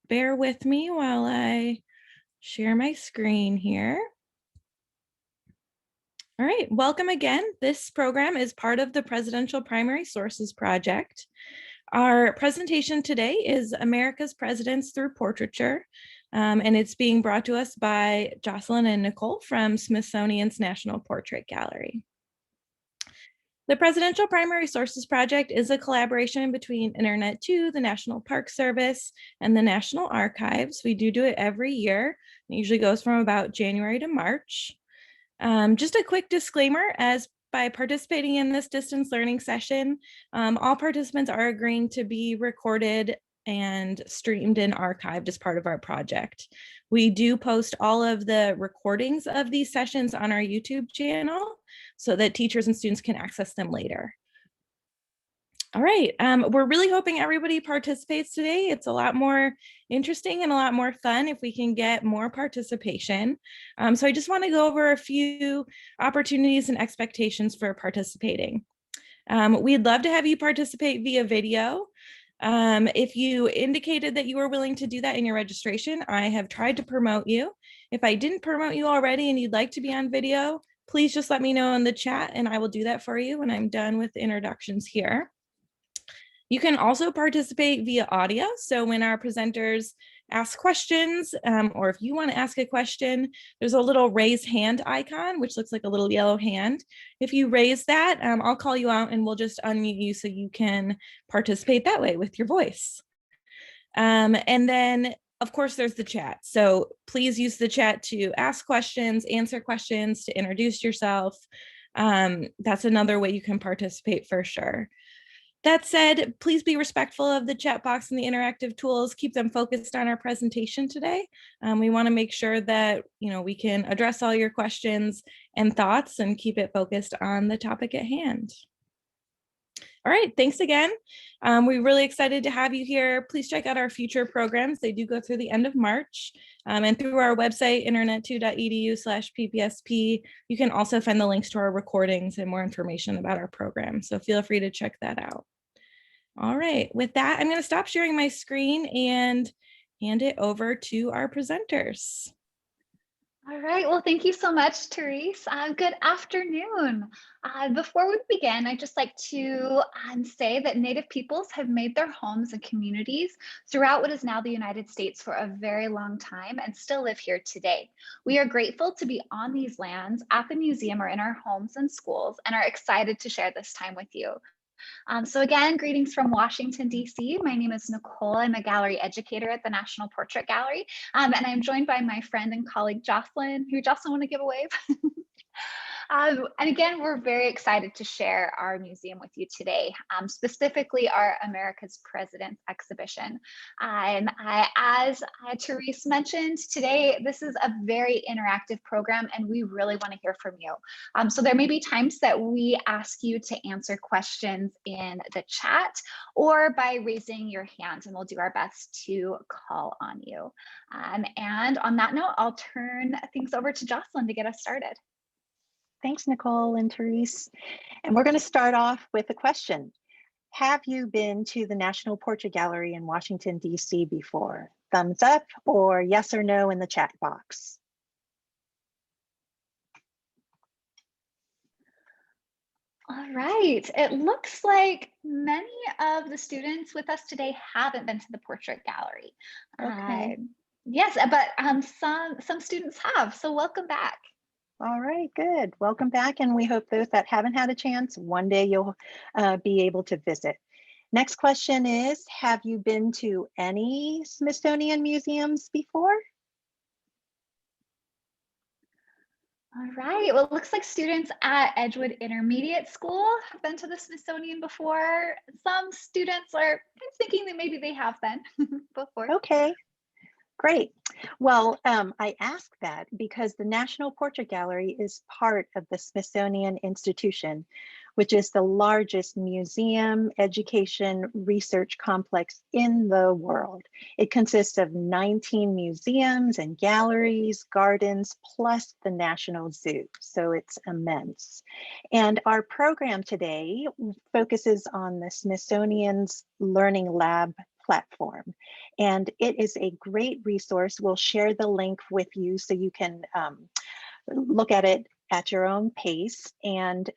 bear with me while I share my screen here. All right, welcome again. This program is part of the Presidential Primary Sources Project. Our presentation today is America's Presidents Through Portraiture, and it's being brought to us by Jocelyn and Nicole from Smithsonian's National Portrait Gallery. The Presidential Primary Sources Project is a collaboration between Internet2, the National Park Service, and the National Archives. We do it every year. It usually goes from about January to March. Just a quick disclaimer, as by participating in this distance learning session, all participants are agreeing to be recorded and streamed and archived as part of our project. We do post all of the recordings of these sessions on our YouTube channel so that teachers and students can access them later. All right, we're really hoping everybody participates today. It's a lot more interesting and a lot more fun if we can get more participation. So I just want to go over a few opportunities and expectations for participating. We'd love to have you participate via video. If you indicated that you were willing to do that in your registration, I have tried to promote you. If I didn't promote you already and you'd like to be on video, please just let me know in the chat and I will do that for you when I'm done with the introductions here. You can also participate via audio. So when our presenters ask questions, or if you want to ask a question, there's a little raise hand icon, which looks like a little yellow hand. If you raise that, I'll call you out and we'll just unmute you so you can participate that way with your voice. And then, of course, there's the chat. So please use the chat to ask questions, answer questions, to introduce yourself. That's another way you can participate for sure. That said, please be respectful of the chat box and the interactive tools. Keep them focused on our presentation today. We want to make sure that we can address all your questions and thoughts and keep it focused on the topic at hand. All right, thanks again. We're really excited to have you here. Please check out our future programs. They do go through the end of March. And through our website, internet2.edu/ppsp, you can also find the links to our recordings and more information about our program. So feel free to check that out. All right, with that, I'm going to stop sharing my screen and hand it over to our presenters. All right, well, thank you so much, Therese. Good afternoon. Before we begin, I'd just like to say that Native peoples have made their homes and communities throughout what is now the United States for a very long time and still live here today. We are grateful to be on these lands at the museum or in our homes and schools and are excited to share this time with you. So again, greetings from Washington, D.C. My name is Nicole. I'm a gallery educator at the National Portrait Gallery. And I'm joined by my friend and colleague, Jocelyn. Jocelyn, want to give a wave? And again, we're very excited to share our museum with you today, specifically our America's Presidents exhibition. As Therese mentioned, today, this is a very interactive program and we really want to hear from you. So there may be times that we ask you to answer questions in the chat or by raising your hand, and we'll do our best to call on you. And on that note, I'll turn things over to Jocelyn to get us started. Thanks, Nicole and Therese. And we're going to start off with a question. Have you been to the National Portrait Gallery in Washington, D.C. before? Thumbs up or yes or no in the chat box. All right, it looks like many of the students with us today haven't been to the Portrait Gallery. Okay. Yes, but some students have, so welcome back. All right, good. Welcome back. And we hope those that haven't had a chance, one day you'll be able to visit. Next question is, have you been to any Smithsonian museums before? All right, well, it looks like students at Edgewood Intermediate School have been to the Smithsonian before. Some students are thinking that maybe they have been before. Okay. Great. Well, I ask that because the National Portrait Gallery is part of the Smithsonian Institution, which is the largest museum, education, research complex in the world. It consists of 19 museums and galleries, gardens, plus the National Zoo. So it's immense. And our program today focuses on the Smithsonian's Learning Lab platform. And it is a great resource. We'll share the link with you so you can look at it at your own pace. And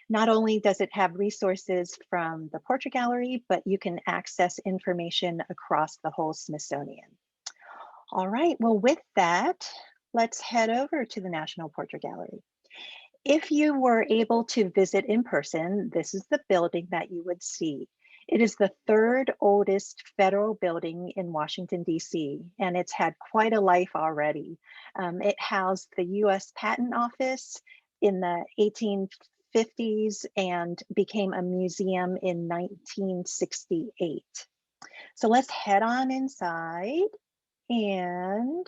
not only does it have resources from the Portrait Gallery, but you can access information across the whole Smithsonian. All right, well, with that, let's head over to the National Portrait Gallery. If you were able to visit in person, this is the building that you would see. It is the third oldest federal building in Washington, D.C., and it's had quite a life already. It housed the U.S. Patent Office in the 1850s and became a museum in 1968. So let's head on inside, and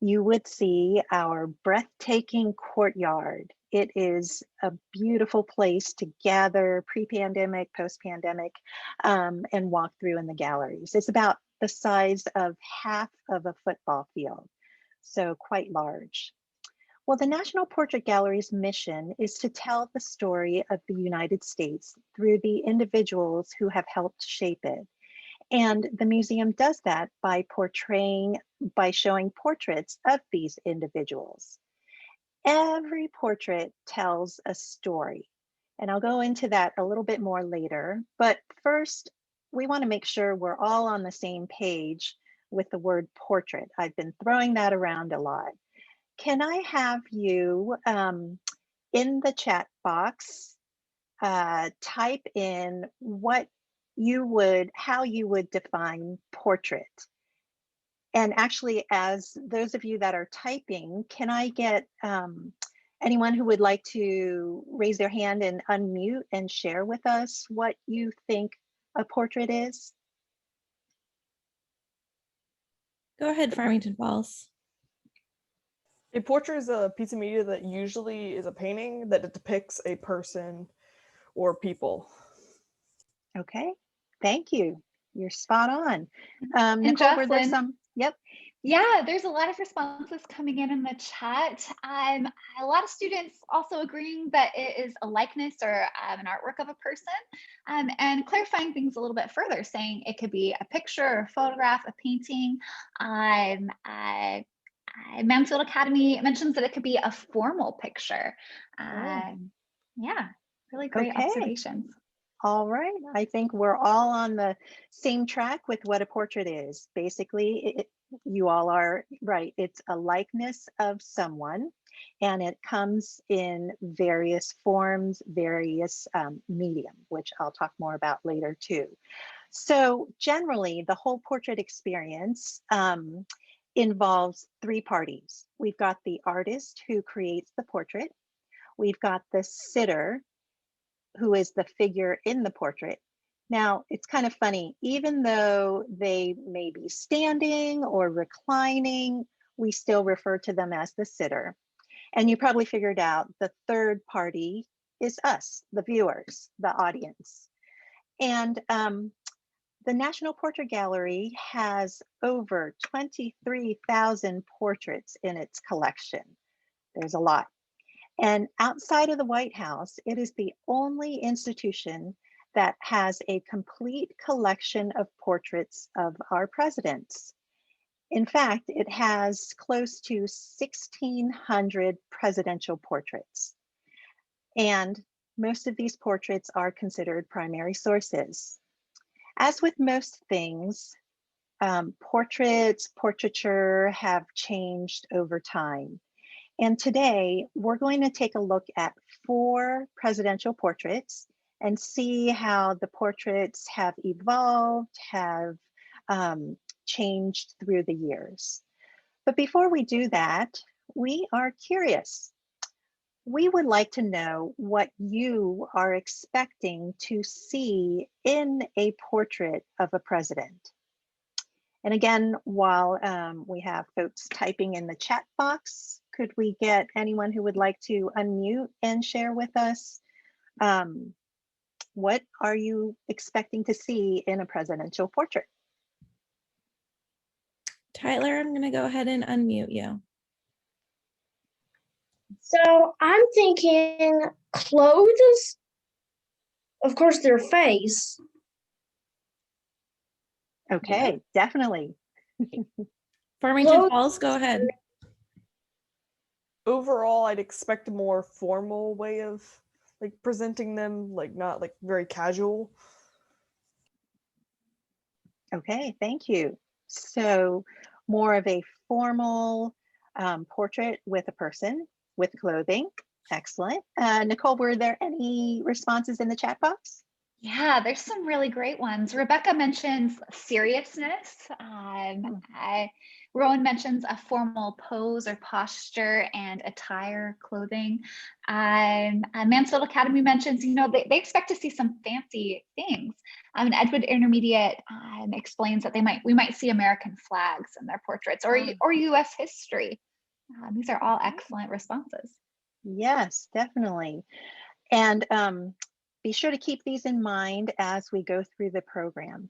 you would see our breathtaking courtyard. It is a beautiful place to gather pre-pandemic, post-pandemic, and walk through in the galleries. It's about the size of half of a football field, so quite large. Well, the National Portrait Gallery's mission is to tell the story of the United States through the individuals who have helped shape it. And the museum does that by showing portraits of these individuals. Every portrait tells a story, and I'll go into that a little bit more later. But first, we want to make sure we're all on the same page with the word portrait. I've been throwing that around a lot. Can I have you in the chat box type in how you would define portrait? And actually, as those of you that are typing, can I get anyone who would like to raise their hand and unmute and share with us what you think a portrait is? Go ahead, Farmington Falls. A portrait is a piece of media that usually is a painting that depicts a person or people. Okay, thank you. You're spot on. And Nicole, were there Jocelyn, some? Yep. yeah, there's a lot of responses coming in the chat. A lot of students also agreeing that it is a likeness or an artwork of a person, and clarifying things a little bit further, saying it could be a picture, or a photograph, a painting. Mansfield Academy mentions that it could be a formal picture. Yeah, really great observations. All right, I think we're all on the same track with what a portrait is. Basically, you all are right. It's a likeness of someone, and it comes in various forms, various medium, which I'll talk more about later too. So generally, the whole portrait experience involves three parties. We've got the artist who creates the portrait. We've got the sitter, who is the figure in the portrait. Now, it's kind of funny, even though they may be standing or reclining, we still refer to them as the sitter. And you probably figured out the third party is us, the viewers, the audience. And the National Portrait Gallery has over 23,000 portraits in its collection. There's a lot. And outside of the White House, it is the only institution that has a complete collection of portraits of our presidents. In fact, it has close to 1,600 presidential portraits. And most of these portraits are considered primary sources. As with most things, portraiture have changed over time. And today we're going to take a look at 4 presidential portraits and see how the portraits have evolved, have changed through the years. But before we do that, we are curious. We would like to know what you are expecting to see in a portrait of a president. And again, while we have folks typing in the chat box, could we get anyone who would like to unmute and share with us what are you expecting to see in a presidential portrait? Tyler, I'm going to go ahead and unmute you. So I'm thinking clothes, of course, their face, Okay, definitely. Farmington Well- Falls, go ahead. Overall, I'd expect a more formal way of like presenting them, like not like very casual. Okay, thank you. So more of a formal portrait with a person with clothing. Excellent. Nicole, were there any responses in the chat box? Yeah, there's some really great ones. Rebecca mentions seriousness. Rowan mentions a formal pose or posture and attire, clothing. Mansfield Academy mentions, they expect to see some fancy things. And Edgewood Intermediate explains that we might see American flags in their portraits or U.S. history. These are all excellent responses. Yes, definitely. And be sure to keep these in mind as we go through the program.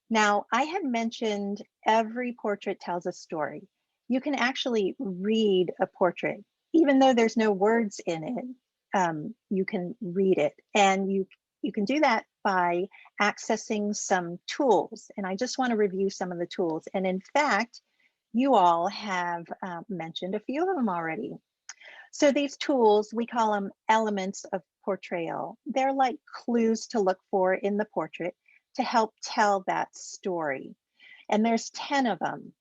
Now, I had mentioned every portrait tells a story. You can actually read a portrait, even though there's no words in it. You can read it, and you can do that by accessing some tools. And I just want to review some of the tools. And in fact, you all have mentioned a few of them already. So these tools, we call them elements of portrayal. They're like clues to look for in the portrait to help tell that story. And there's 10 of them.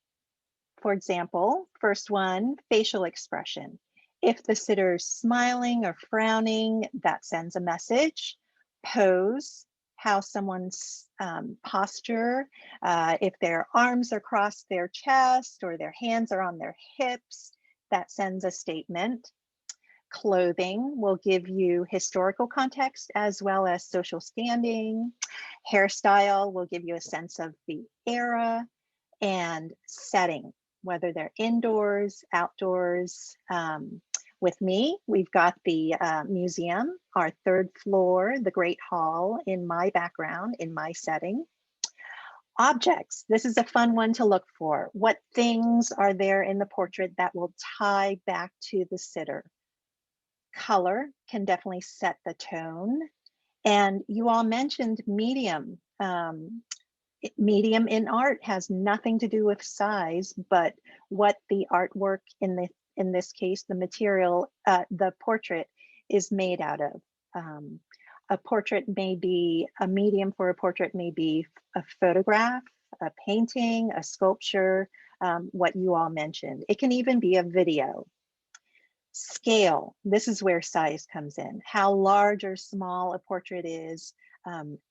For example, first one, facial expression. If the sitter's smiling or frowning, that sends a message. Pose, how someone's posture, if their arms are across their chest or their hands are on their hips, that sends a statement. Clothing will give you historical context as well as social standing. Hairstyle will give you a sense of the era, and setting, whether they're indoors, outdoors. With me, we've got the museum, our third floor, the Great Hall in my background, in my setting. Objects, this is a fun one to look for. What things are there in the portrait that will tie back to the sitter? Color can definitely set the tone. And you all mentioned medium. Medium in art has nothing to do with size, but what the artwork in this case, the material, the portrait is made out of. A portrait may be, a medium for a portrait may be a photograph, a painting, a sculpture, what you all mentioned. It can even be a video. Scale, this is where size comes in. How large or small a portrait is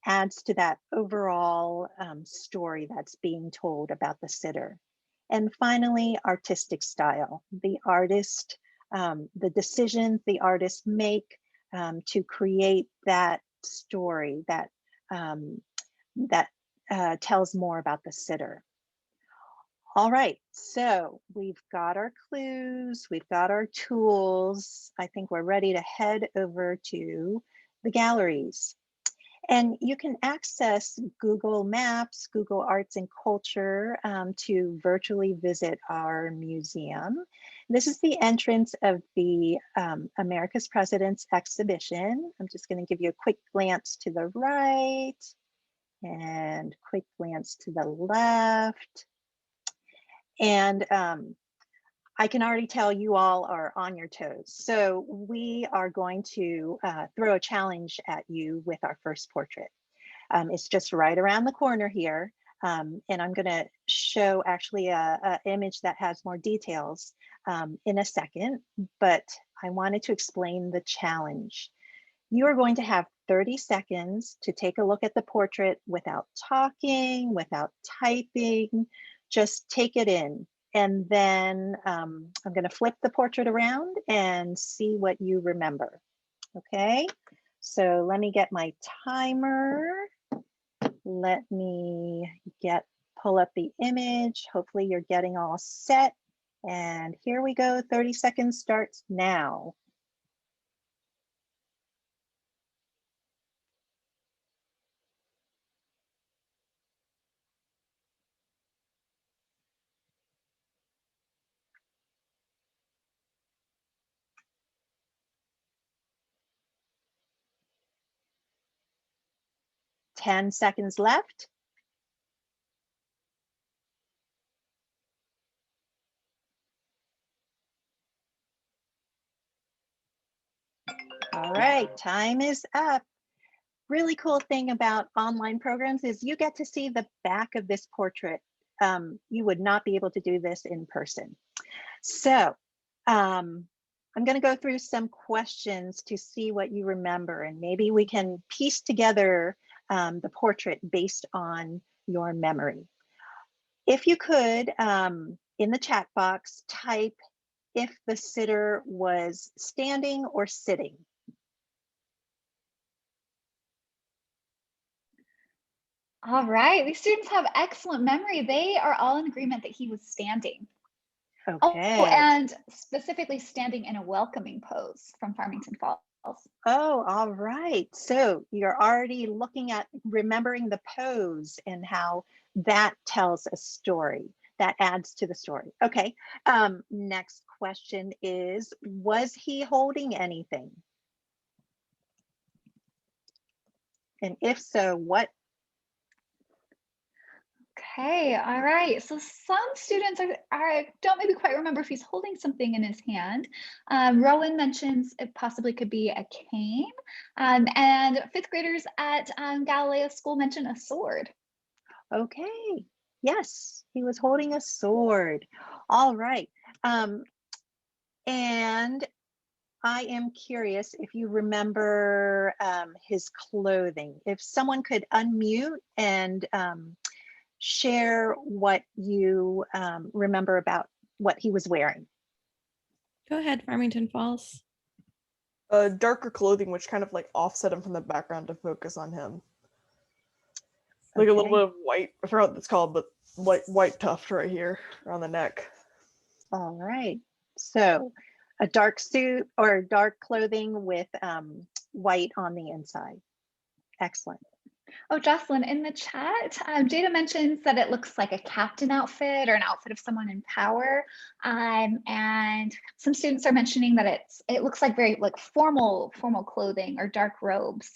adds to that overall story that's being told about the sitter. And finally, artistic style. The artist, the decisions the artists make to create that story that tells more about the sitter. All right, so we've got our clues, we've got our tools. I think we're ready to head over to the galleries. And you can access Google Maps, Google Arts and Culture to virtually visit our museum. This is the entrance of the America's Presidents exhibition. I'm just going to give you a quick glance to the right and quick glance to the left. And I can already tell you all are on your toes. So we are going to throw a challenge at you with our first portrait. It's just right around the corner here. And I'm gonna show actually a image that has more details in a second, but I wanted to explain the challenge. You are going to have 30 seconds to take a look at the portrait without talking, without typing, just take it in. And then I'm going to flip the portrait around and see what you remember. Okay, so let me get my timer. Let me pull up the image. Hopefully you're getting all set. And here we go, 30 seconds starts now. Ten seconds left. All right, time is up. Really cool thing about online programs is you get to see the back of this portrait. You would not be able to do this in person. So I'm going to go through some questions to see what you remember, and maybe we can piece together the portrait based on your memory. If you could, in the chat box, type if the sitter was standing or sitting. All right, these students have excellent memory. They are all in agreement that he was standing. Okay. Oh, and specifically standing in a welcoming pose from Farmington Falls. Oh, all right. So you're already looking at remembering the pose and how that tells a story. That adds to the story. Okay. Next question is, was he holding anything? And if so, what? Okay, all right. So some students don't maybe quite remember if he's holding something in his hand. Rowan mentions it possibly could be a cane. And fifth graders at Galileo School mention a sword. Okay. Yes, he was holding a sword. All right. And I am curious if you remember his clothing. If someone could unmute and share what you remember about what he was wearing. Go ahead, Farmington Falls. Darker clothing, which kind of like offset him from the background to focus on him. Like a little bit of white, I forgot what it's called, but white tuft right here around the neck. All right. So a dark suit or dark clothing with white on the inside. Excellent. Oh, Jocelyn, in the chat, Jada mentions that it looks like a captain outfit or an outfit of someone in power. And some students are mentioning that it looks like very like formal clothing or dark robes.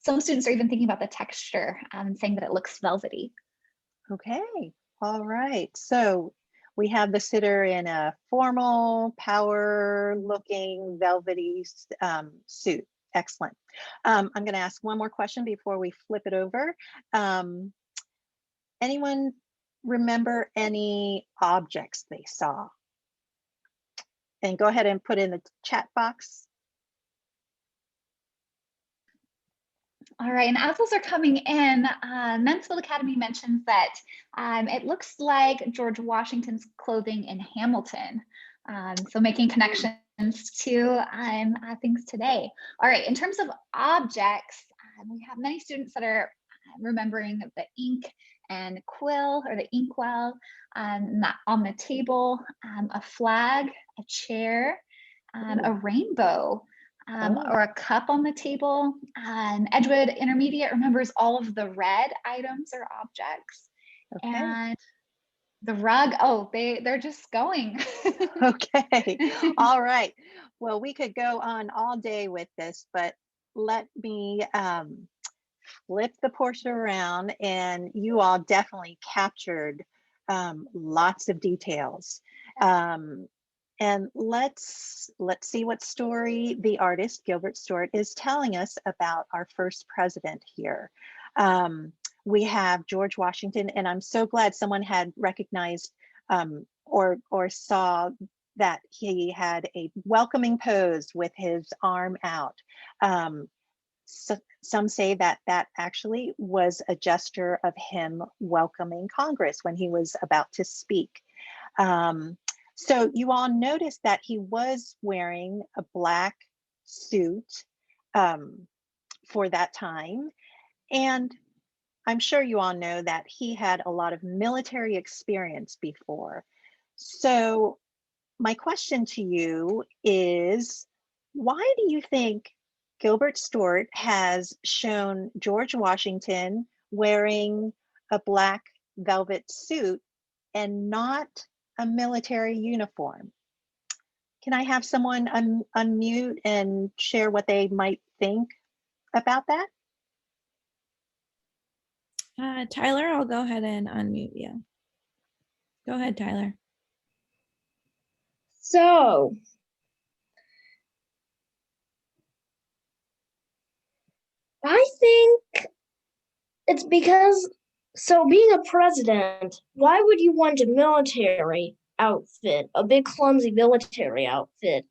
Some students are even thinking about the texture and saying that it looks velvety. Okay. All right. So we have the sitter in a formal, power looking velvety suit. Excellent. I'm going to ask one more question before we flip it over. Anyone remember any objects they saw? And go ahead and put in the chat box. All right, and as those are coming in, Mansfield Academy mentions that it looks like George Washington's clothing in Hamilton. So making connections to things today. All right, in terms of objects, we have many students that are remembering the ink and quill or the inkwell on the table, a flag, a chair, a rainbow. Or a cup on the table. Edgewood Intermediate remembers all of the red items or objects. Okay. And the rug, oh, they're just going. Okay, all right. Well, we could go on all day with this, but let me flip the portrait around, and you all definitely captured lots of details. And let's see what story the artist Gilbert Stuart is telling us about our first president here. We have George Washington, and I'm so glad someone had recognized or saw that he had a welcoming pose with his arm out. So some say that actually was a gesture of him welcoming Congress when he was about to speak. So you all noticed that he was wearing a black suit for that time. And I'm sure you all know that he had a lot of military experience before. So my question to you is, why do you think Gilbert Stuart has shown George Washington wearing a black velvet suit and not a military uniform? Can I have someone unmute and share what they might think about that? Tyler, I'll go ahead and unmute you. Go ahead, Tyler. So I think it's because, so being a president, why would you want a military outfit, a big clumsy military outfit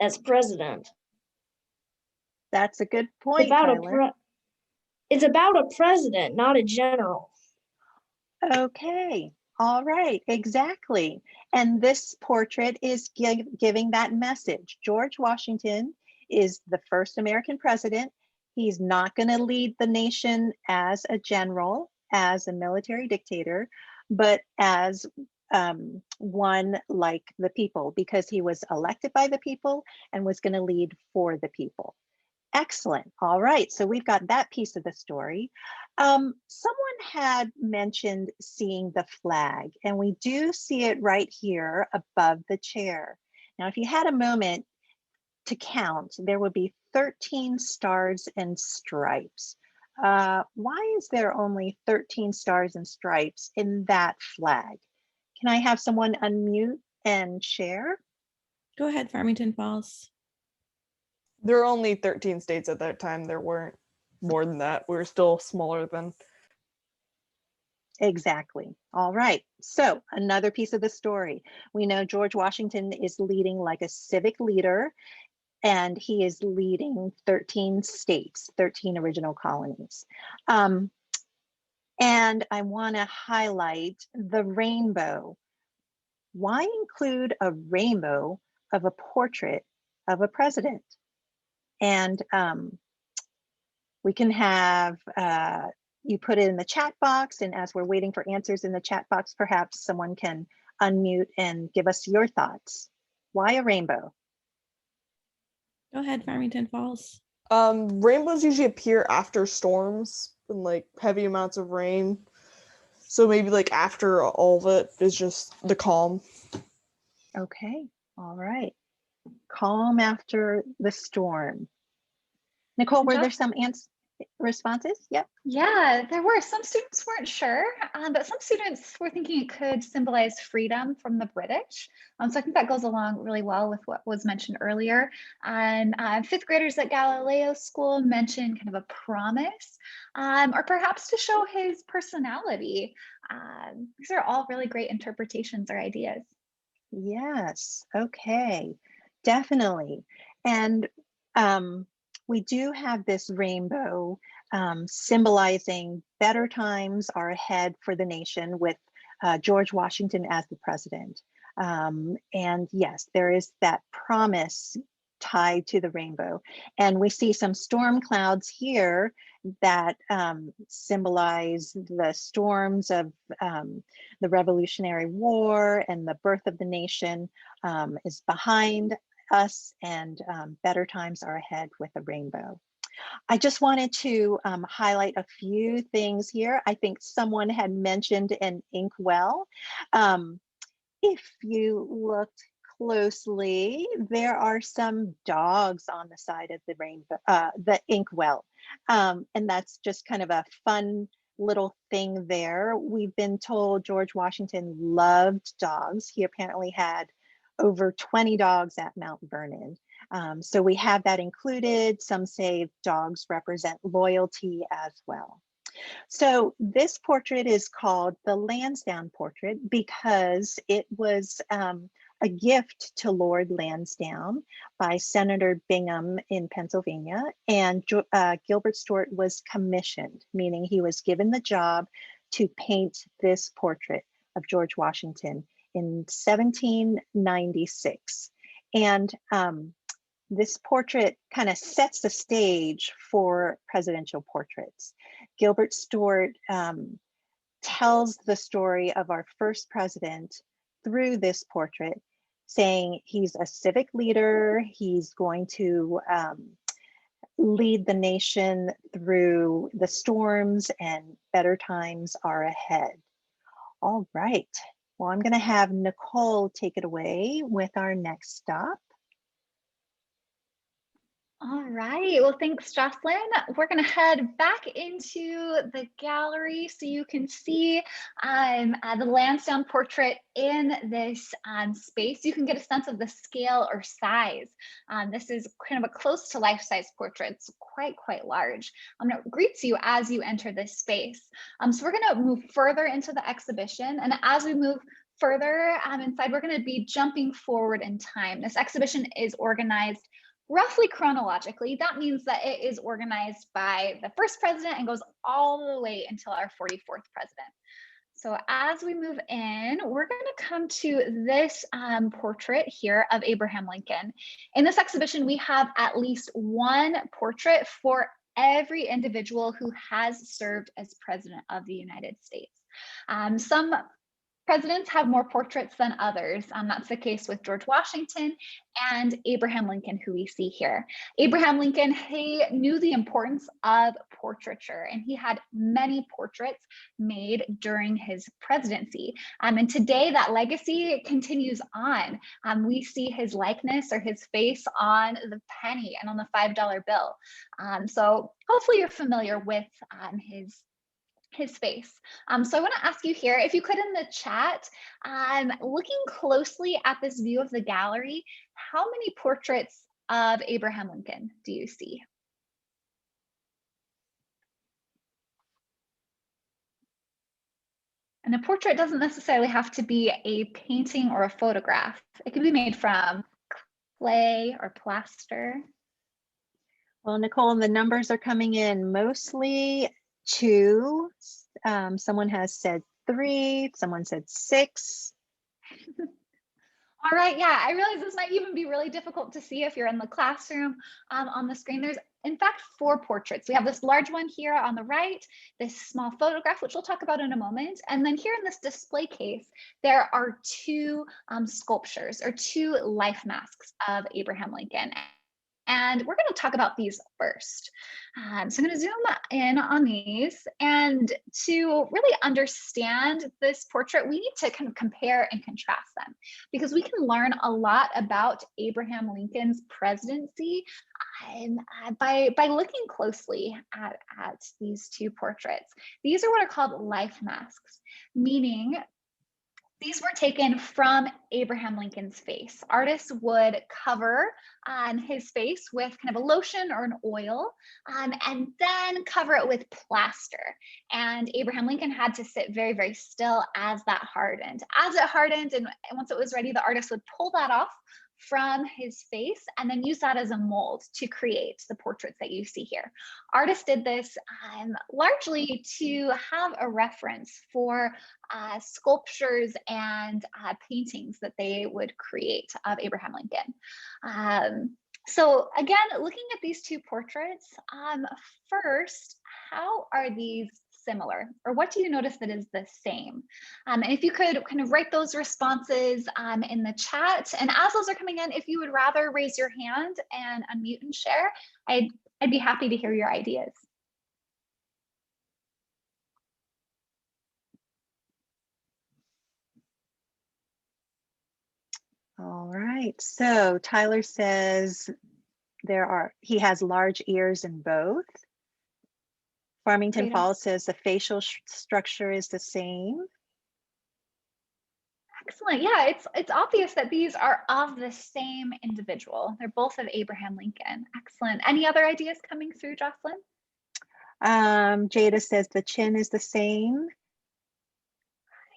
as president? That's a good It's point, about Tyler. it's about a president, not a general. Okay, all right, exactly. And this portrait is giving that message. George Washington is the first American president. He's not going to lead the nation as a general, as a military dictator, but as one like the people, because he was elected by the people and was going to lead for the people. Excellent. All right. So we've got that piece of the story. Someone had mentioned seeing the flag, and we do see it right here above the chair. Now, if you had a moment to count, there would be 13 stars and stripes. Why is there only 13 stars and stripes in that flag? Can I have someone unmute and share? Go ahead, Farmington Falls. There were only 13 states at that time. There weren't more than that. We were still smaller than. Exactly. All right. So another piece of the story. We know George Washington is leading like a civic leader, and he is leading 13 states, 13 original colonies. And I want to highlight the rainbow. Why include a rainbow of a portrait of a president? And we can have you put it in the chat box, and as we're waiting for answers in the chat box, perhaps someone can unmute and give us your thoughts. Why a rainbow? Go ahead, Farmington Falls. Rainbows usually appear after storms and like heavy amounts of rain. So maybe like after all of it is just the calm. Okay, all right. Calm after the storm. Nicole, were there some responses? Yep. Yeah, there were. Some students weren't sure, but some students were thinking it could symbolize freedom from the British. So I think that goes along really well with what was mentioned earlier. And fifth graders at Galileo School mentioned kind of a promise, or perhaps to show his personality. These are all really great interpretations or ideas. Yes, okay, definitely. And we do have this rainbow symbolizing better times are ahead for the nation with George Washington as the president. And yes, there is that promise tied to the rainbow. And we see some storm clouds here that symbolize the storms of the Revolutionary War, and the birth of the nation is behind us, and better times are ahead with a rainbow. I just wanted to highlight a few things here. I think someone had mentioned an inkwell. If you looked closely, there are some dogs on the side of the rainbow, the inkwell. And that's just kind of a fun little thing there. We've been told George Washington loved dogs. He apparently had over 20 dogs at Mount Vernon. So we have that included. Some say dogs represent loyalty as well. So this portrait is called the Lansdowne portrait because it was a gift to Lord Lansdowne by Senator Bingham in Pennsylvania, and Gilbert Stuart was commissioned, meaning he was given the job to paint this portrait of George Washington in 1796. And this portrait kind of sets the stage for presidential portraits. Gilbert Stuart tells the story of our first president through this portrait, saying he's a civic leader, he's going to lead the nation through the storms, and better times are ahead. All right, well, I'm going to have Nicole take it away with our next stop. All right. Well, thanks, Jocelyn. We're going to head back into the gallery so you can see the Lansdowne portrait in this space. You can get a sense of the scale or size. This is kind of a close to life-size portrait. It's quite large. It greets you as you enter this space. So we're going to move further into the exhibition. And as we move further inside, we're going to be jumping forward in time. This exhibition is organized roughly chronologically. That means that it is organized by the first president and goes all the way until our 44th president. So as we move in, we're going to come to this portrait here of Abraham Lincoln. In this exhibition, we have at least one portrait for every individual who has served as president of the United States. Some presidents have more portraits than others. That's the case with George Washington and Abraham Lincoln, who we see here. Abraham Lincoln, he knew the importance of portraiture, and he had many portraits made during his presidency. And today that legacy continues on. We see his likeness or his face on the penny and on the $5 bill. So hopefully you're familiar with his face. So I want to ask you here, if you could in the chat, looking closely at this view of the gallery, how many portraits of Abraham Lincoln do you see? And a portrait doesn't necessarily have to be a painting or a photograph. It can be made from clay or plaster. Well, Nicole, the numbers are coming in mostly 2. Someone has said 3. Someone said 6. All right, yeah, I realize this might even be really difficult to see if you're in the classroom on the screen. There's, in fact, 4 portraits. We have this large one here on the right, this small photograph, which we'll talk about in a moment. And then here in this display case, there are 2 sculptures or 2 life masks of Abraham Lincoln. And we're going to talk about these first. So I'm going to zoom in on these. And to really understand this portrait, we need to kind of compare and contrast them, because we can learn a lot about Abraham Lincoln's presidency by looking closely at these 2 portraits. These are what are called life masks, meaning these were taken from Abraham Lincoln's face. Artists would cover his face with kind of a lotion or an oil, and then cover it with plaster. And Abraham Lincoln had to sit very still as that hardened. As it hardened, and once it was ready, the artist would pull that off from his face and then use that as a mold to create the portraits that you see here. Artists did this largely to have a reference for sculptures and paintings that they would create of Abraham Lincoln. So again, looking at these 2 portraits, first, how are these similar, or what do you notice that is the same? And if you could kind of write those responses in the chat, and as those are coming in, if you would rather raise your hand and unmute and share, I'd be happy to hear your ideas. All right, so Tyler says he has large ears in both. Farmington Falls says the facial structure is the same. Excellent. Yeah, it's obvious that these are of the same individual. They're both of Abraham Lincoln. Excellent. Any other ideas coming through, Jocelyn? Jada says the chin is the same.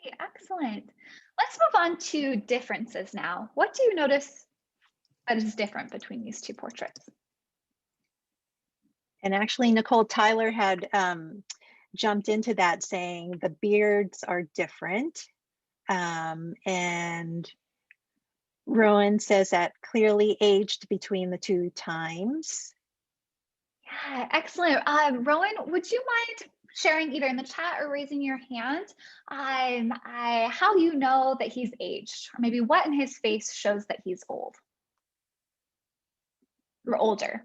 Right, excellent. Let's move on to differences now. What do you notice that is different between these 2 portraits? And actually, Nicole, Tyler had jumped into that saying the beards are different. And Rowan says that clearly aged between the 2 times. Yeah, excellent. Rowan, would you mind sharing either in the chat or raising your hand how you know that he's aged, or maybe what in his face shows that he's old or older?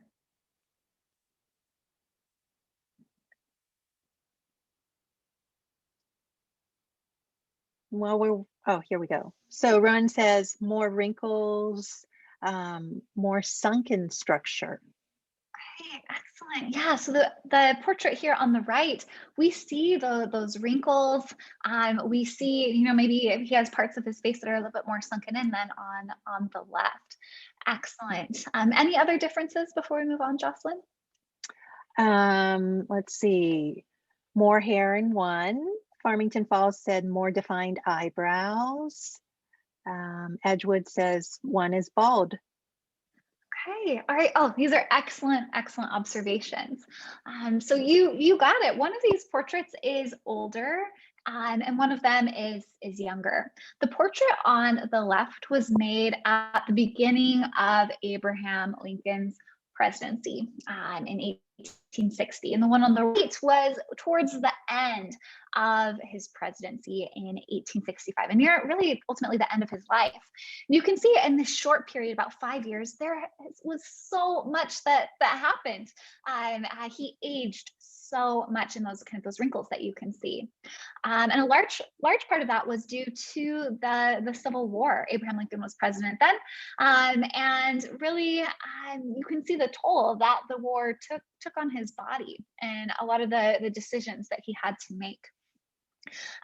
Well, here we go. So Ron says more wrinkles, more sunken structure. Okay, excellent. Yeah, so the portrait here on the right, we see those wrinkles. We see, maybe he has parts of his face that are a little bit more sunken in than on the left. Excellent. Any other differences before we move on, Jocelyn? Let's see. More hair in one. Farmington Falls said more defined eyebrows. Edgewood says one is bald. Okay, all right. Oh, these are excellent, excellent observations. So you got it. One of these portraits is older, and one of them is younger. The portrait on the left was made at the beginning of Abraham Lincoln's presidency in 1860, and the one on the right was towards the end of his presidency in 1865, and near really ultimately the end of his life. You can see in this short period, about 5 years, there was so much that happened. He aged so much in those wrinkles that you can see. And a large part of that was due to the Civil War. Abraham Lincoln was president then. And really, you can see the toll that the war took on his body and a lot of the decisions that he had to make.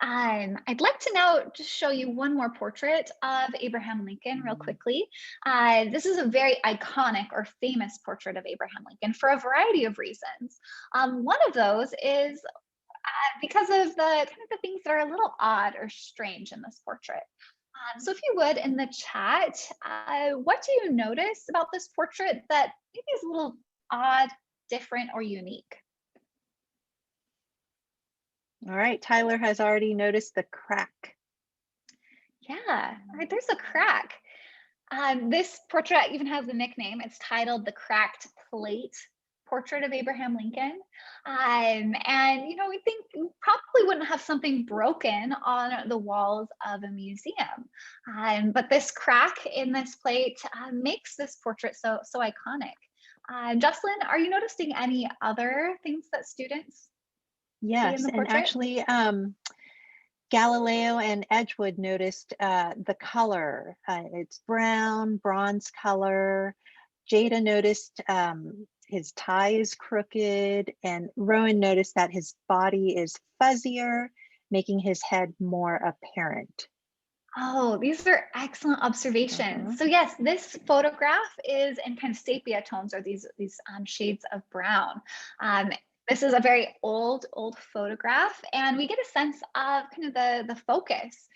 I'd like to now just show you one more portrait of Abraham Lincoln real quickly. This is a very iconic or famous portrait of Abraham Lincoln for a variety of reasons. One of those is because of the things that are a little odd or strange in this portrait. So if you would, in the chat, what do you notice about this portrait that maybe is a little odd, different, or unique? All right, Tyler has already noticed the crack. Yeah, right, there's a crack. This portrait even has a nickname. It's titled The Cracked Plate Portrait of Abraham Lincoln. And, we think we probably wouldn't have something broken on the walls of a museum. But this crack in this plate makes this portrait so iconic. Jocelyn, are you noticing any other things that students see in Yes, the and portrait? actually, Galileo and Edgewood noticed the color. It's brown, bronze color. Jada noticed his tie is crooked, and Rowan noticed that his body is fuzzier, making his head more apparent. Oh, these are excellent observations. So yes, this photograph is in kind of sepia tones, or these shades of brown. This is a very old photograph, and we get a sense of kind of the focus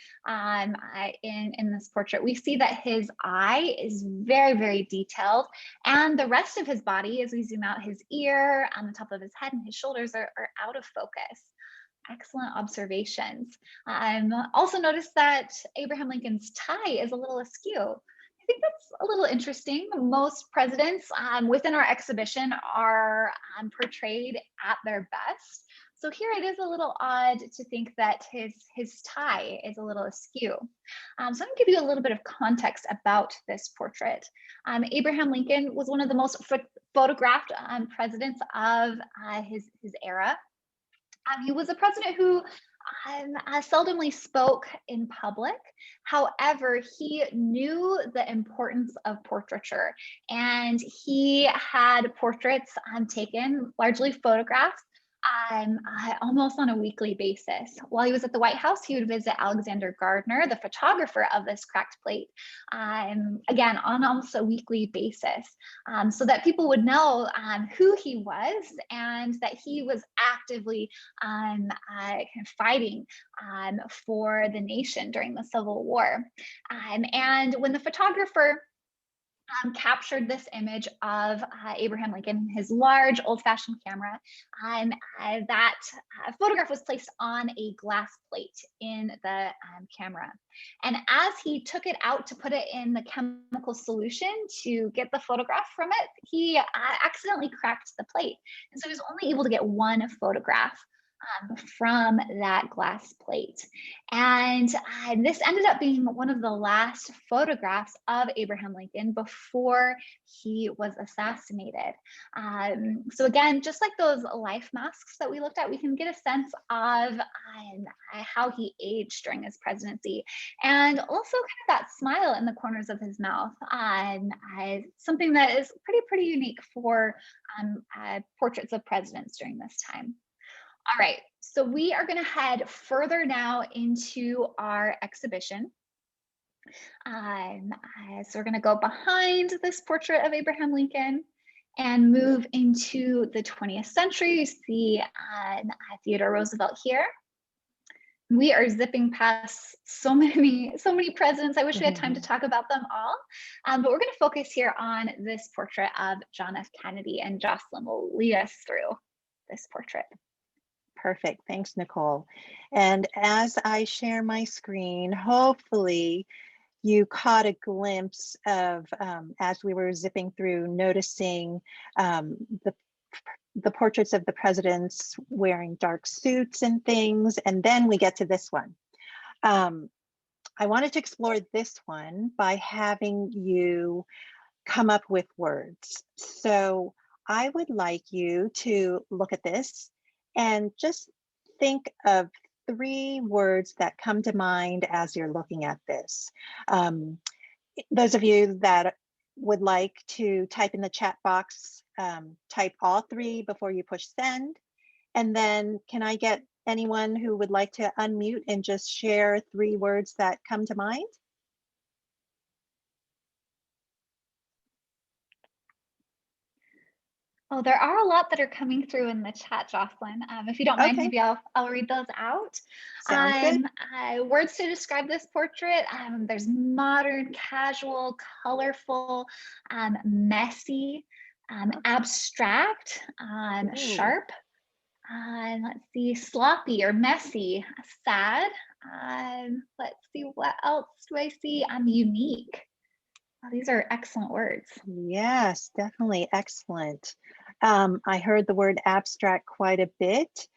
in this portrait. We see that his eye is very, very detailed, and the rest of his body, as we zoom out, his ear, on the top of his head, and his shoulders are out of focus. Excellent observations. Also noticed that Abraham Lincoln's tie is a little askew. I think that's a little interesting. Most presidents within our exhibition are portrayed at their best. So here it is a little odd to think that his tie is a little askew. So I'm going to give you a little bit of context about this portrait. Abraham Lincoln was one of the most photographed presidents of his era. He was a president who seldomly spoke in public. However, he knew the importance of portraiture, and he had portraits taken, largely photographs, almost on a weekly basis. While he was at the White House, he would visit Alexander Gardner, the photographer of this cracked plate, again, on almost a weekly basis, so that people would know who he was and that he was actively kind of fighting for the nation during the Civil War. And when the photographer captured this image of Abraham Lincoln, his large old-fashioned camera. That photograph was placed on a glass plate in the camera. And as he took it out to put it in the chemical solution to get the photograph from it, he accidentally cracked the plate. And so he was only able to get one photograph. from that glass plate. And this ended up being one of the last photographs of Abraham Lincoln before he was assassinated. So again, just like those life masks that we looked at, we can get a sense of how he aged during his presidency, and also kind of that smile in the corners of his mouth, something that is pretty unique for portraits of presidents during this time. All right, so we are going to head further now into our exhibition. So we're going to go behind this portrait of Abraham Lincoln and move into the 20th century. You see Theodore Roosevelt here. We are zipping past so many presidents. I wish we had time to talk about them all, but we're going to focus here on this portrait of John F. Kennedy, and Jocelyn will lead us through this portrait. Perfect. Thanks, Nicole. And as I share my screen, hopefully you caught a glimpse of, as we were zipping through, noticing the portraits of the presidents wearing dark suits and things. And then we get to this one. I wanted to explore this one by having you come up with words. So I would like you to look at this and just think of 3 words that come to mind as you're looking at this. Those of you that would like to type in the chat box, type all 3 before you push send. And then can I get anyone who would like to unmute and just share 3 words that come to mind? Oh, there are a lot that are coming through in the chat, Jocelyn. If you don't mind, Okay. maybe I'll read those out. Sounds good. Words to describe this portrait. There's modern, casual, colorful, messy, abstract, sharp. Let's see, sloppy or messy, sad. Let's see, what else do I see? Unique. Oh, these are excellent words. Yes, definitely excellent. I heard the word abstract quite a bit.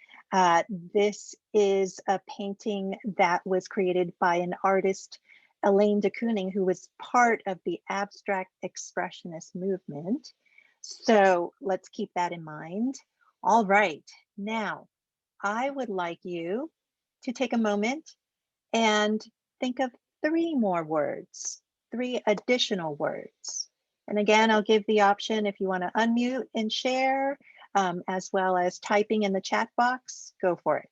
This is a painting that was created by an artist, Elaine de Kooning, who was part of the abstract expressionist movement. So let's keep that in mind. All right, now I would like you to take a moment and think of 3 more words, 3 additional words. And again, I'll give the option if you want to unmute and share, as well as typing in the chat box, go for it.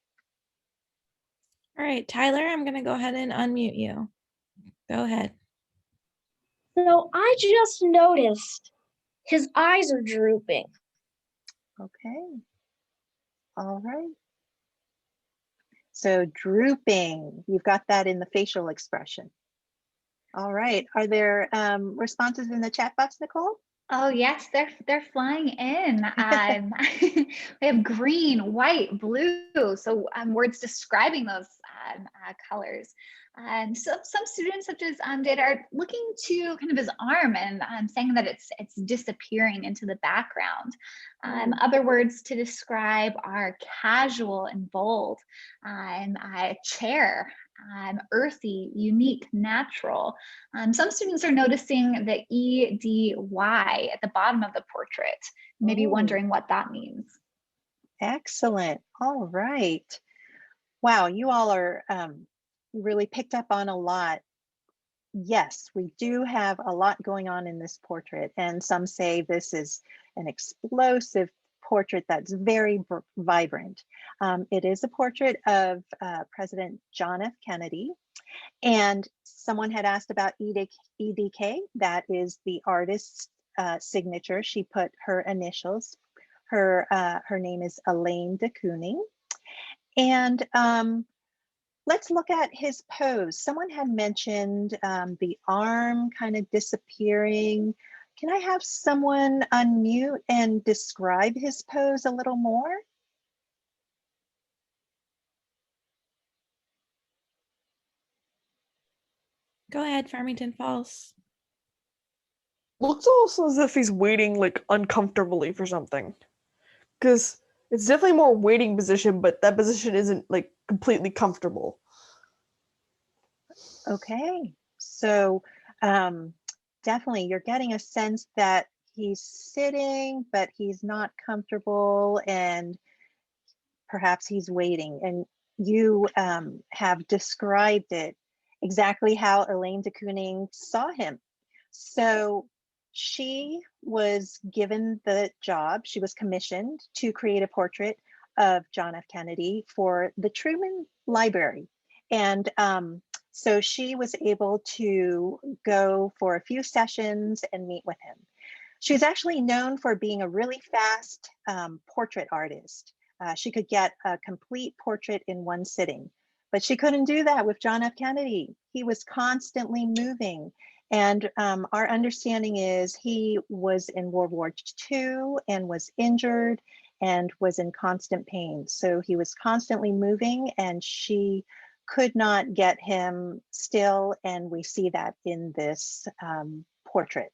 All right, Tyler, I'm going to go ahead and unmute you. Go ahead. So I just noticed his eyes are drooping. Okay. All right. So drooping, you've got that in the facial expression. All right. Are there responses in the chat box, Nicole? Oh yes, they're flying in. We have green, white, blue. So words describing those colors. So some students, such as Data, are looking to kind of his arm and saying that it's disappearing into the background. Other words to describe are casual and bold, chair, earthy, unique, natural. Some students are noticing the EDY at the bottom of the portrait, maybe wondering what that means. Excellent. All right. Wow, you all are really picked up on a lot. Yes, we do have a lot going on in this portrait, and some say this is an explosive portrait that's very vibrant. It is a portrait of President John F. Kennedy, and someone had asked about EDK. That is the artist's signature. She put her initials. Her name is Elaine de Kooning. And let's look at his pose. Someone had mentioned the arm kind of disappearing. Can I have someone unmute and describe his pose a little more? Go ahead, Farmington Falls. Looks also as if he's waiting like uncomfortably for something. Because It's definitely more waiting position, but that position isn't like completely comfortable. Okay, so definitely you're getting a sense that he's sitting, but he's not comfortable, and perhaps he's waiting. And you have described it exactly how Elaine de Kooning saw him. So she was given the job, she was commissioned to create a portrait of John F. Kennedy for the Truman Library. And so she was able to go for a few sessions and meet with him. She's actually known for being a really fast portrait artist. She could get a complete portrait in one sitting, but she couldn't do that with John F. Kennedy. He was constantly moving. And our understanding is he was in World War II and was injured and was in constant pain. So he was constantly moving, and she could not get him still. And we see that in this portrait.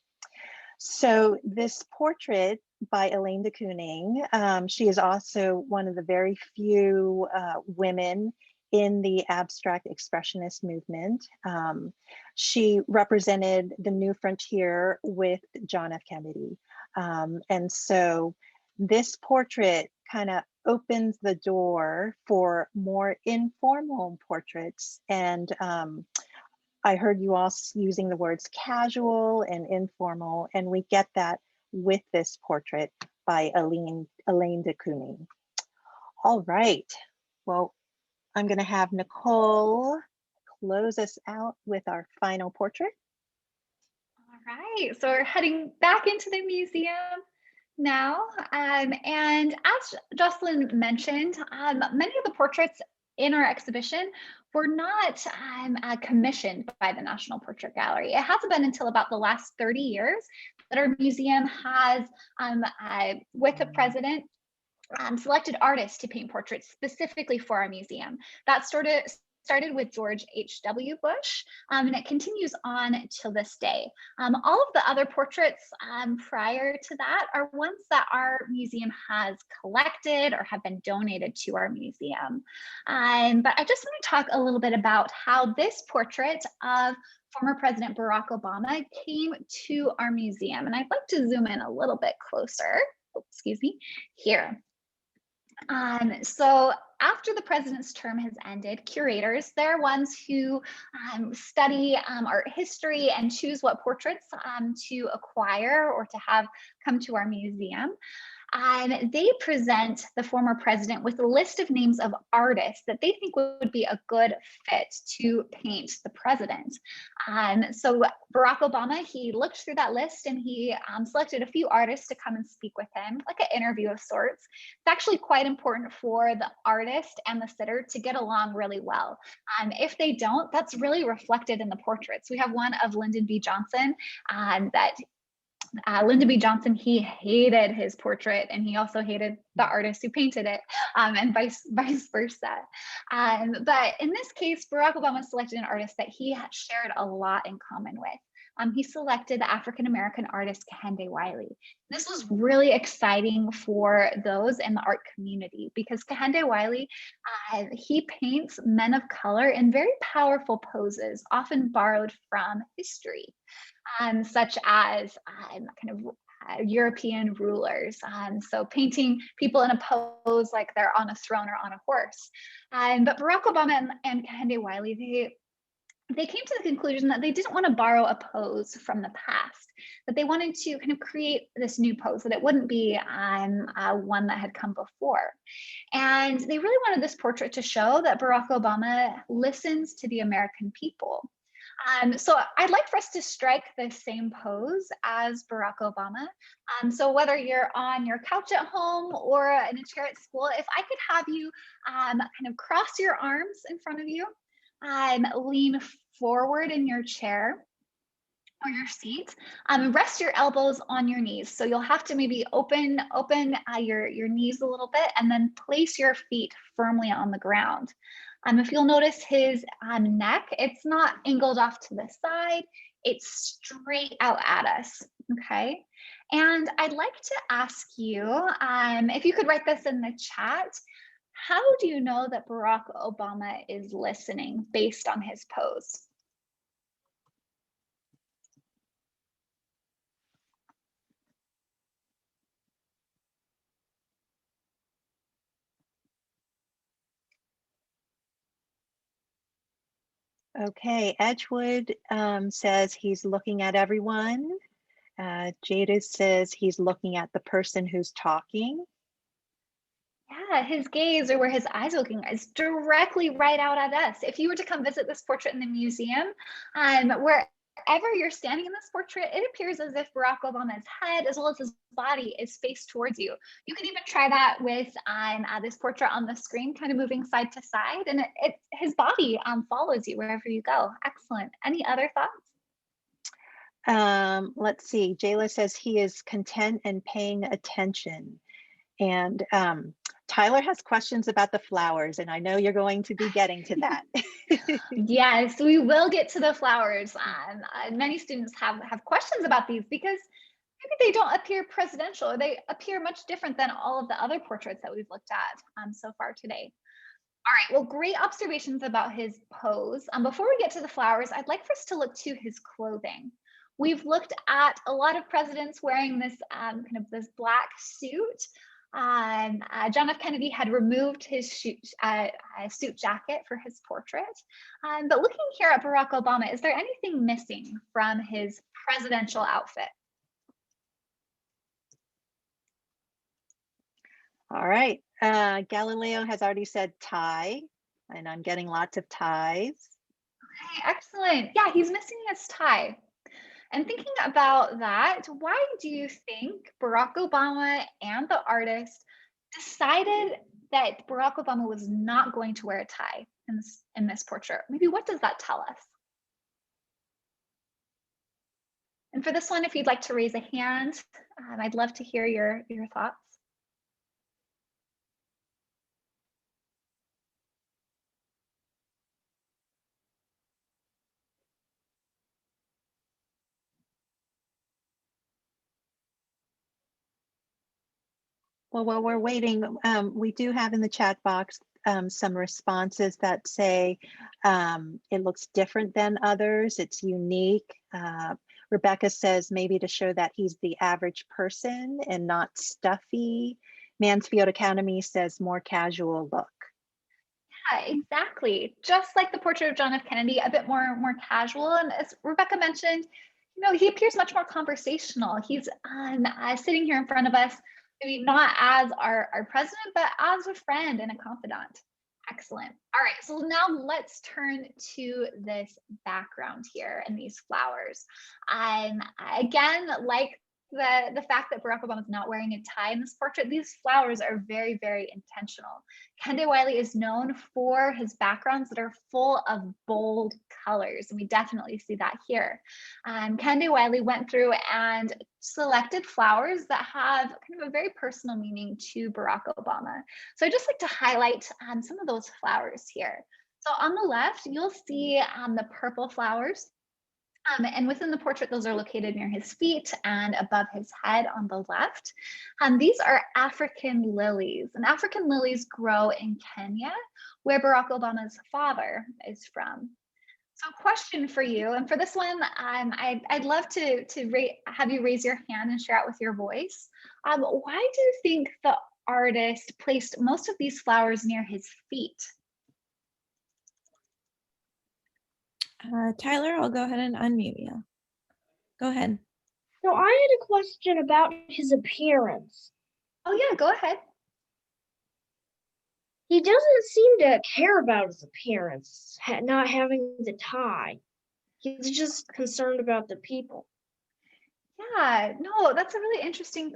So this portrait by Elaine de Kooning, she is also one of the very few women in the abstract expressionist movement. She represented the new frontier with John F. Kennedy. And so this portrait kind of opens the door for more informal portraits. And I heard you all using the words casual and informal, and we get that with this portrait by Elaine de Kooning. All right, well, I'm gonna have Nicole close us out with our final portrait. All right, so we're heading back into the museum now. And as Jocelyn mentioned, many of the portraits in our exhibition were not commissioned by the National Portrait Gallery. It hasn't been until about the last 30 years that our museum has, with the president, selected artists to paint portraits specifically for our museum. That started with George H.W. Bush, and it continues on till this day. All of the other portraits prior to that are ones that our museum has collected or have been donated to our museum. But I just want to talk a little bit about how this portrait of former President Barack Obama came to our museum. And I'd like to zoom in a little bit closer. Oh, excuse me, here. So after the president's term has ended, curators, they're ones who study art history and choose what portraits to acquire or to have come to our museum. They present the former president with a list of names of artists that they think would be a good fit to paint the president. So Barack Obama, he looked through that list and he selected a few artists to come and speak with him, like an interview of sorts. It's actually quite important for the artist and the sitter to get along really well. If they don't, that's really reflected in the portraits. We have one of Lyndon B. Johnson that Lyndon B. Johnson, he hated his portrait and he also hated the artist who painted it, and vice versa. But in this case, Barack Obama selected an artist that he shared a lot in common with. He selected the African-American artist Kehinde Wiley. This was really exciting for those in the art community because Kehinde Wiley, he paints men of color in very powerful poses, often borrowed from history. Such as European rulers. So painting people in a pose like they're on a throne or on a horse. But Barack Obama and Kehinde Wiley, they came to the conclusion that they didn't want to borrow a pose from the past, that they wanted to kind of create this new pose, that it wouldn't be one that had come before. And they really wanted this portrait to show that Barack Obama listens to the American people. So I'd like for us to strike the same pose as Barack Obama. So whether you're on your couch at home or in a chair at school, if I could have you kind of cross your arms in front of you, lean forward in your chair or your seat, rest your elbows on your knees. So you'll have to maybe open your knees a little bit and then place your feet firmly on the ground. If you'll notice his neck, it's not angled off to the side. It's straight out at us, okay? And I'd like to ask you, if you could write this in the chat, how do you know that Barack Obama is listening based on his pose? Okay, Edgewood says he's looking at everyone. Jada says he's looking at the person who's talking. Yeah, his gaze, or where his eyes are looking, is directly right out at us. If you were to come visit this portrait in the museum, wherever you're standing in this portrait, it appears as if Barack Obama's head, as well as his body, is faced towards you. You can even try that with this portrait on the screen, kind of moving side to side, and his body follows you wherever you go. Excellent. Any other thoughts? Let's see. Jayla says he is content and paying attention. And Tyler has questions about the flowers, and I know you're going to be getting to that. Yes, we will get to the flowers. Many students have questions about these because maybe they don't appear presidential, or they appear much different than all of the other portraits that we've looked at so far today. All right, well, great observations about his pose. Before we get to the flowers, I'd like for us to look to his clothing. We've looked at a lot of presidents wearing this kind of this black suit. John F. Kennedy had removed his suit jacket for his portrait. But looking here at Barack Obama, is there anything missing from his presidential outfit? All right. Galileo has already said tie, and I'm getting lots of ties. Okay, excellent. Yeah, he's missing his tie. And thinking about that, why do you think Barack Obama and the artist decided that Barack Obama was not going to wear a tie in this portrait? Maybe what does that tell us? And for this one, if you'd like to raise a hand, I'd love to hear your thoughts. Well, while we're waiting, we do have in the chat box some responses that say it looks different than others. It's unique. Rebecca says maybe to show that he's the average person and not stuffy. Mansfield Academy says more casual look. Yeah, exactly. Just like the portrait of John F. Kennedy, a bit more casual. And as Rebecca mentioned, you know, he appears much more conversational. He's sitting here in front of us, maybe not as our president, but as a friend and a confidant. Excellent. All right, so now let's turn to this background here and these flowers. Again, like the fact that Barack Obama is not wearing a tie in this portrait, these flowers are very, very intentional. Kende Wiley is known for his backgrounds that are full of bold colors, and we definitely see that here. Kende Wiley went through and selected flowers that have kind of a very personal meaning to Barack Obama. So I'd just like to highlight some of those flowers here. So on the left, you'll see the purple flowers. And within the portrait, those are located near his feet and above his head on the left. These are African lilies, and African lilies grow in Kenya, where Barack Obama's father is from. So question for you, and for this one, I'd love to have you raise your hand and share out with your voice. Why do you think the artist placed most of these flowers near his feet? Tyler, I'll go ahead and unmute you. Go ahead. So I had a question about his appearance. Oh yeah, go ahead. He doesn't seem to care about his appearance, not having the tie. He's just concerned about the people. Yeah, no, that's a really interesting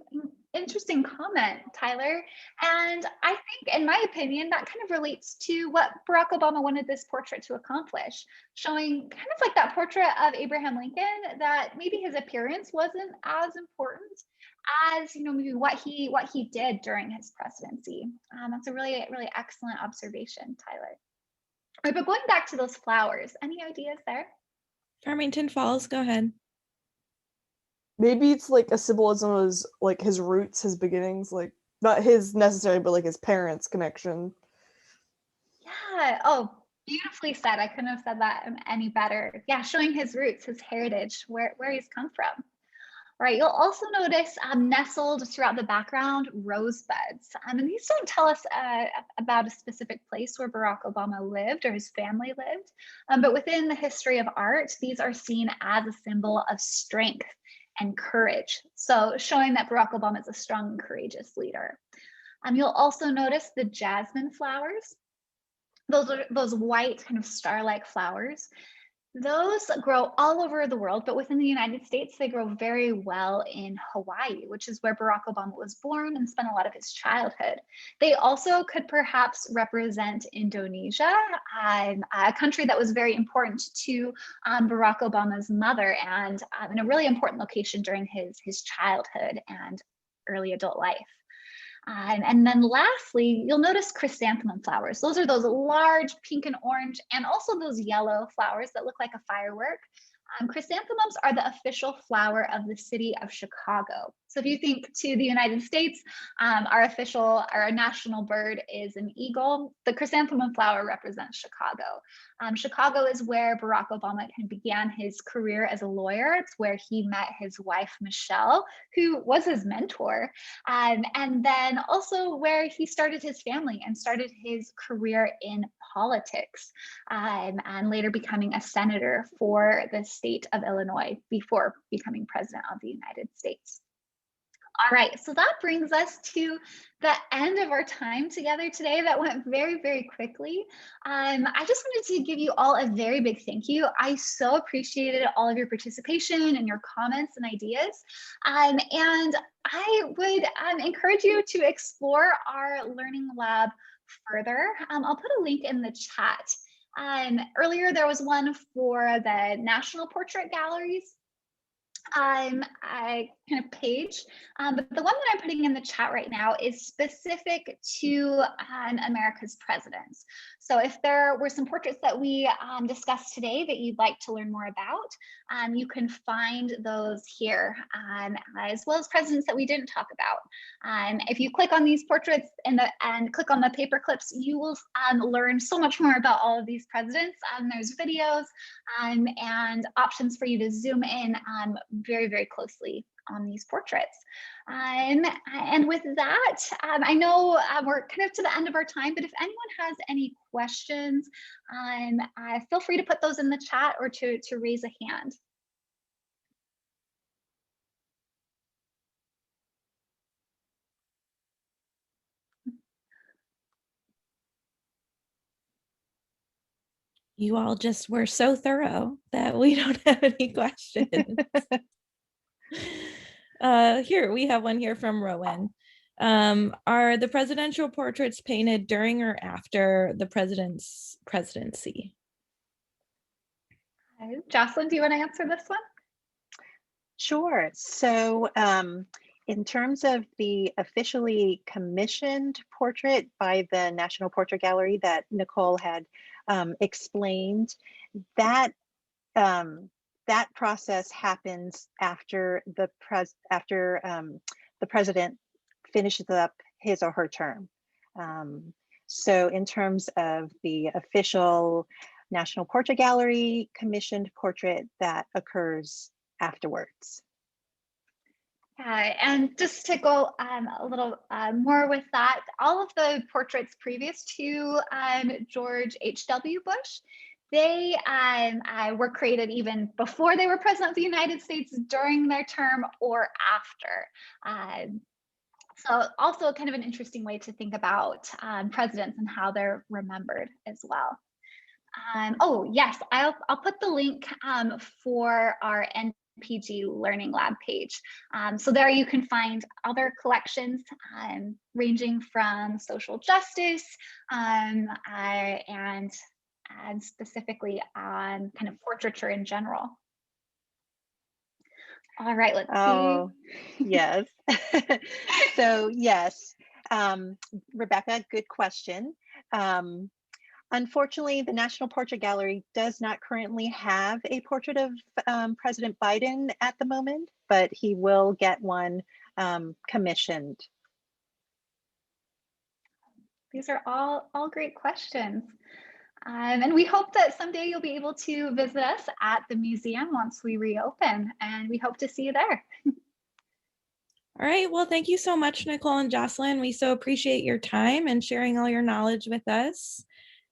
comment, Tyler. And I think, in my opinion, that kind of relates to what Barack Obama wanted this portrait to accomplish, showing kind of like that portrait of Abraham Lincoln, that maybe his appearance wasn't as important as, you know, maybe what he did during his presidency. That's a really, really excellent observation, Tyler. All right, but going back to those flowers, any ideas there? Farmington Falls, go ahead. Maybe it's like a symbolism of his, like his roots, his beginnings, like not his necessarily, but like his parents' connection. Yeah. Oh, beautifully said. I couldn't have said that any better. Yeah, showing his roots, his heritage, where he's come from. All right, you'll also notice nestled throughout the background rosebuds. And these don't tell us about a specific place where Barack Obama lived or his family lived, but within the history of art, these are seen as a symbol of strength and courage. So showing that Barack Obama is a strong and courageous leader. You'll also notice the jasmine flowers. Those are those white kind of star-like flowers. Those grow all over the world, but within the United States, they grow very well in Hawaii, which is where Barack Obama was born and spent a lot of his childhood. They also could perhaps represent Indonesia, a country that was very important to Barack Obama's mother and in a really important location during his childhood and early adult life. And then lastly, you'll notice chrysanthemum flowers. Those are those large pink and orange, and also those yellow flowers that look like a firework. Chrysanthemums are the official flower of the city of Chicago. So if you think to the United States, our national bird is an eagle. The chrysanthemum flower represents Chicago. Chicago is where Barack Obama began his career as a lawyer. It's where he met his wife, Michelle, who was his mentor. And then also where he started his family and started his career in politics, and later becoming a senator for the state of Illinois before becoming president of the United States. All right, so that brings us to the end of our time together today. That went very, very quickly. I just wanted to give you all a very big thank you. I so appreciated all of your participation and your comments and ideas. And I would encourage you to explore our Learning Lab further. I'll put a link in the chat. Earlier, there was one for the National Portrait Galleries a kind of page, but the one that I'm putting in the chat right now is specific to America's presidents. So if there were some portraits that we discussed today that you'd like to learn more about, you can find those here, as well as presidents that we didn't talk about. If you click on these portraits and click on the paper clips, you will learn so much more about all of these presidents. There's videos and options for you to zoom in very, very closely on these portraits. And with that, I know we're kind of to the end of our time, but if anyone has any questions, feel free to put those in the chat or to raise a hand. You all just were so thorough that we don't have any questions. Here, we have one here from Rowan. Are the presidential portraits painted during or after the president's presidency? Jocelyn, do you want to answer this one? Sure. So in terms of the officially commissioned portrait by the National Portrait Gallery that Nicole had explained, that that process happens after the president finishes up his or her term. So in terms of the official National Portrait Gallery commissioned portrait, that occurs afterwards. And just to go a little more with that, all of the portraits previous to George H.W. Bush, they were created even before they were president of the United States, during their term, or after. So also kind of an interesting way to think about presidents and how they're remembered as well. Oh yes, I'll put the link for our NPG Learning Lab page. So there you can find other collections ranging from social justice and specifically on kind of portraiture in general. All right, let's see. Yes. So yes, Rebecca, good question. Unfortunately, the National Portrait Gallery does not currently have a portrait of President Biden at the moment, but he will get one commissioned. These are all great questions. And we hope that someday you'll be able to visit us at the museum once we reopen, and we hope to see you there. All right, well, thank you so much, Nicole and Jocelyn. We so appreciate your time and sharing all your knowledge with us.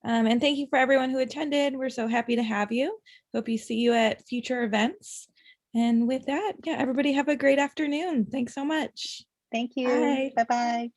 And thank you for everyone who attended. We're so happy to have you. Hope you see you at future events. And with that, yeah, everybody have a great afternoon. Thanks so much. Thank you. Bye. Bye-bye.